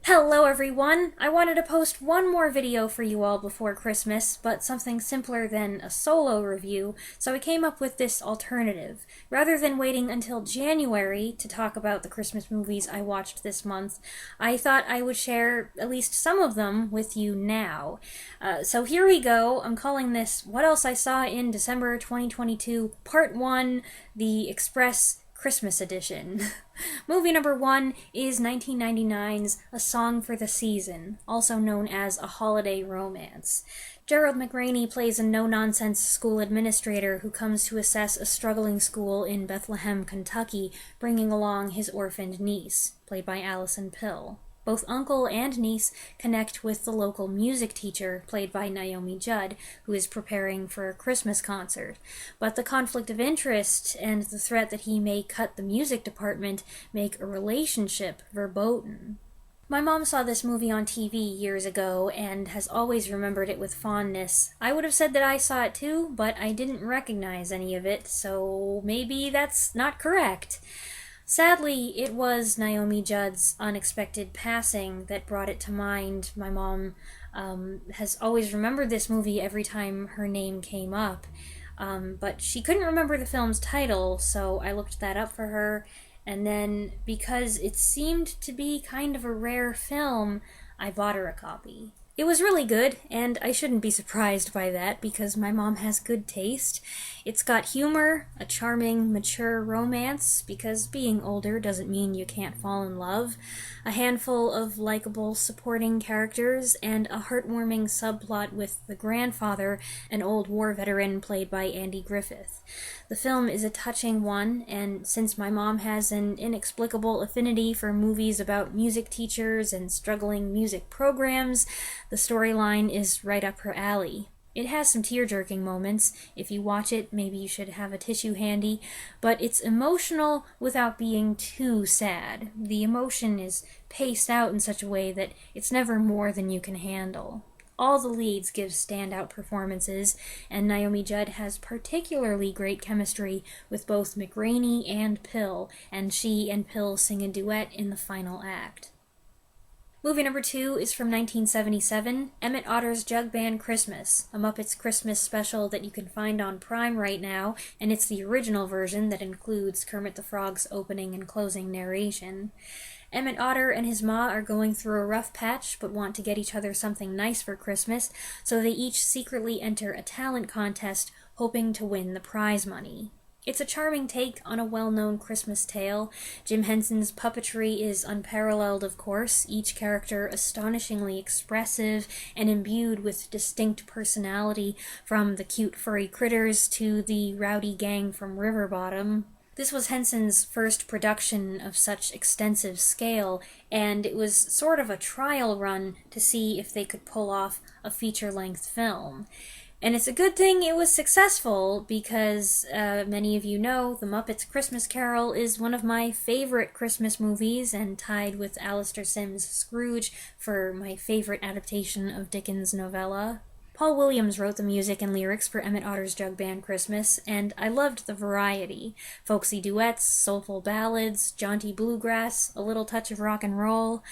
Hello everyone! I wanted to post one more video for you all before Christmas, but something simpler than a solo review, so I came up with this alternative. Rather than waiting until January to talk about the Christmas movies I watched this month, I thought I would share at least some of them with you now. So here we go. I'm calling this What Else I Saw in December 2022 Part 1, the Express Christmas edition. Movie number 1 is 1999's A Song for the Season, also known as a holiday romance. Gerald McRaney plays a no-nonsense school administrator who comes to assess a struggling school in Bethlehem, Kentucky, bringing along his orphaned niece, played by Allison Pill. Both uncle and niece connect with the local music teacher, played by Naomi Judd, who is preparing for a Christmas concert. But the conflict of interest and the threat that he may cut the music department make a relationship verboten. My mom saw this movie on TV years ago and has always remembered it with fondness. I would have said that I saw it too, but I didn't recognize any of it, so maybe that's not correct. Sadly, it was Naomi Judd's unexpected passing that brought it to mind. My mom has always remembered this movie every time her name came up, but she couldn't remember the film's title, so I looked that up for her, and then, because it seemed to be kind of a rare film, I bought her a copy. It was really good, and I shouldn't be surprised by that, because my mom has good taste. It's got humor, a charming, mature romance, because being older doesn't mean you can't fall in love, a handful of likable supporting characters, and a heartwarming subplot with the grandfather, an old war veteran played by Andy Griffith. The film is a touching one, and since my mom has an inexplicable affinity for movies about music teachers and struggling music programs, the storyline is right up her alley. It has some tear-jerking moments. If you watch it, maybe you should have a tissue handy, but it's emotional without being too sad. The emotion is paced out in such a way that it's never more than you can handle. All the leads give standout performances, and Naomi Judd has particularly great chemistry with both McRaney and Pill, and she and Pill sing a duet in the final act. Movie number 2 is from 1977, Emmet Otter's Jug-Band Christmas, a Muppets Christmas special that you can find on Prime right now, and it's the original version that includes Kermit the Frog's opening and closing narration. Emmet Otter and his ma are going through a rough patch but want to get each other something nice for Christmas, so they each secretly enter a talent contest hoping to win the prize money. It's a charming take on a well-known Christmas tale. Jim Henson's puppetry is unparalleled, of course, each character astonishingly expressive and imbued with distinct personality, from the cute furry critters to the rowdy gang from River Bottom. This was Henson's first production of such extensive scale, and it was sort of a trial run to see if they could pull off a feature-length film. And it's a good thing it was successful, because many of you know The Muppets Christmas Carol is one of my favorite Christmas movies, and tied with Alistair Sim's Scrooge for my favorite adaptation of Dickens' novella. Paul Williams wrote the music and lyrics for Emmet Otter's Jug-Band Christmas, and I loved the variety. Folksy duets, soulful ballads, jaunty bluegrass, a little touch of rock and roll.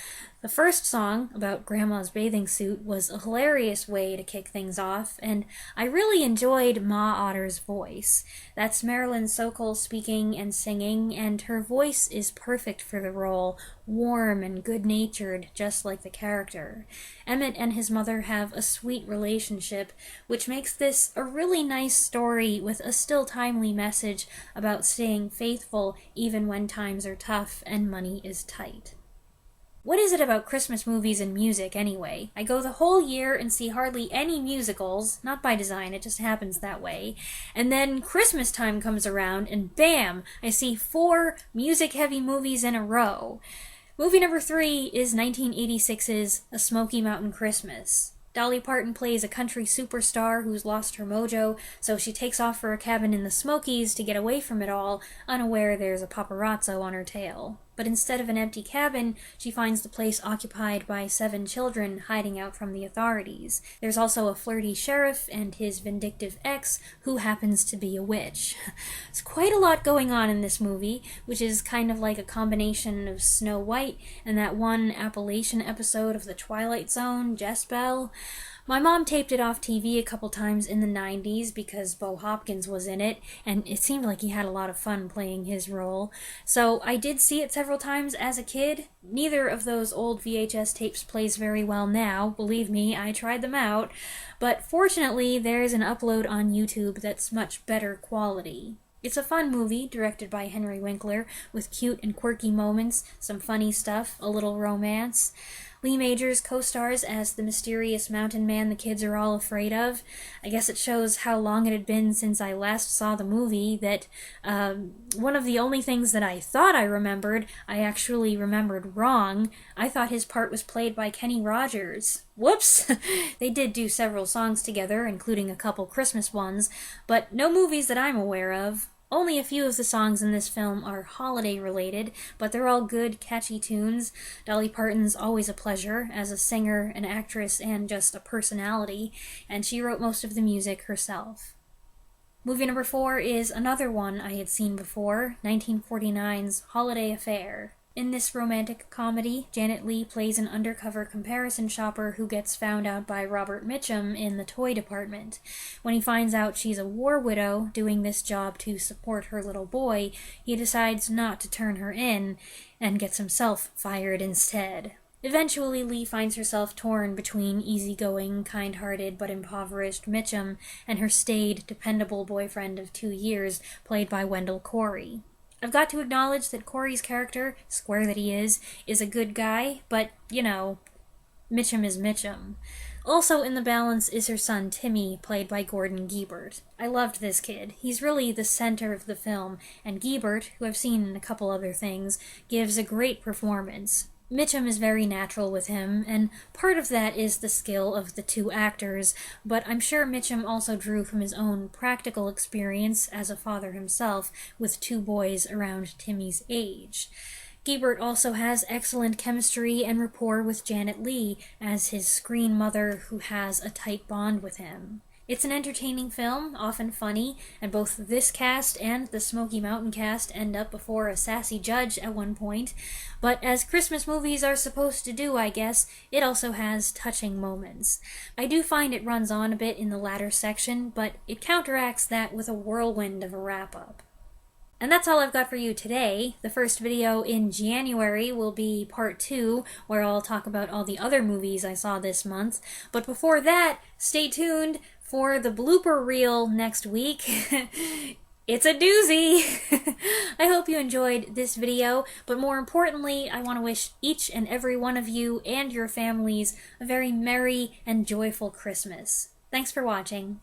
The first song, about Grandma's bathing suit, was a hilarious way to kick things off, and I really enjoyed Ma Otter's voice. That's Marilyn Sokol speaking and singing, and her voice is perfect for the role, warm and good-natured, just like the character. Emmet and his mother have a sweet relationship, which makes this a really nice story with a still timely message about staying faithful even when times are tough and money is tight. What is it about Christmas movies and music, anyway? I go the whole year and see hardly any musicals, not by design, it just happens that way, and then Christmas time comes around and bam, I see 4 music-heavy movies in a row. Movie number 3 is 1986's A Smoky Mountain Christmas. Dolly Parton plays a country superstar who's lost her mojo, so she takes off for a cabin in the Smokies to get away from it all, unaware there's a paparazzo on her tail. But instead of an empty cabin, she finds the place occupied by 7 children hiding out from the authorities. There's also a flirty sheriff and his vindictive ex, who happens to be a witch. There's quite a lot going on in this movie, which is kind of like a combination of Snow White and that one Appalachian episode of The Twilight Zone, Jezebel. My mom taped it off TV a couple times in the 90s because Bo Hopkins was in it, and it seemed like he had a lot of fun playing his role. So I did see it several times as a kid. Neither of those old VHS tapes plays very well now, believe me, I tried them out. But fortunately, there's an upload on YouTube that's much better quality. It's a fun movie, directed by Henry Winkler, with cute and quirky moments, some funny stuff, a little romance. Lee Majors co-stars as the mysterious mountain man the kids are all afraid of. I guess it shows how long it had been since I last saw the movie that one of the only things that I thought I remembered, I actually remembered wrong. I thought his part was played by Kenny Rogers. Whoops! They did do several songs together, including a couple Christmas ones, but no movies that I'm aware of. Only a few of the songs in this film are holiday-related, but they're all good, catchy tunes. Dolly Parton's always a pleasure, as a singer, an actress, and just a personality, and she wrote most of the music herself. Movie number 4 is another one I had seen before, 1949's Holiday Affair. In this romantic comedy, Janet Leigh plays an undercover comparison shopper who gets found out by Robert Mitchum in the toy department. When he finds out she's a war widow doing this job to support her little boy, he decides not to turn her in and gets himself fired instead. Eventually, Leigh finds herself torn between easygoing, kind-hearted, but impoverished Mitchum and her staid, dependable boyfriend of 2 years, played by Wendell Corey. I've got to acknowledge that Corey's character, square that he is a good guy, but, you know, Mitchum is Mitchum. Also in the balance is her son Timmy, played by Gordon Gebert. I loved this kid. He's really the center of the film, and Gebert, who I've seen in a couple other things, gives a great performance. Mitchum is very natural with him, and part of that is the skill of the 2 actors, but I'm sure Mitchum also drew from his own practical experience as a father himself with 2 boys around Timmy's age. Gebert also has excellent chemistry and rapport with Janet Leigh as his screen mother who has a tight bond with him. It's an entertaining film, often funny, and both this cast and the Smoky Mountain cast end up before a sassy judge at one point, but as Christmas movies are supposed to do, I guess, it also has touching moments. I do find it runs on a bit in the latter section, but it counteracts that with a whirlwind of a wrap-up. And that's all I've got for you today. The first video in January will be part 2, where I'll talk about all the other movies I saw this month. But before that, stay tuned for the blooper reel next week. It's a doozy! I hope you enjoyed this video, but more importantly, I want to wish each and every one of you and your families a very merry and joyful Christmas. Thanks for watching.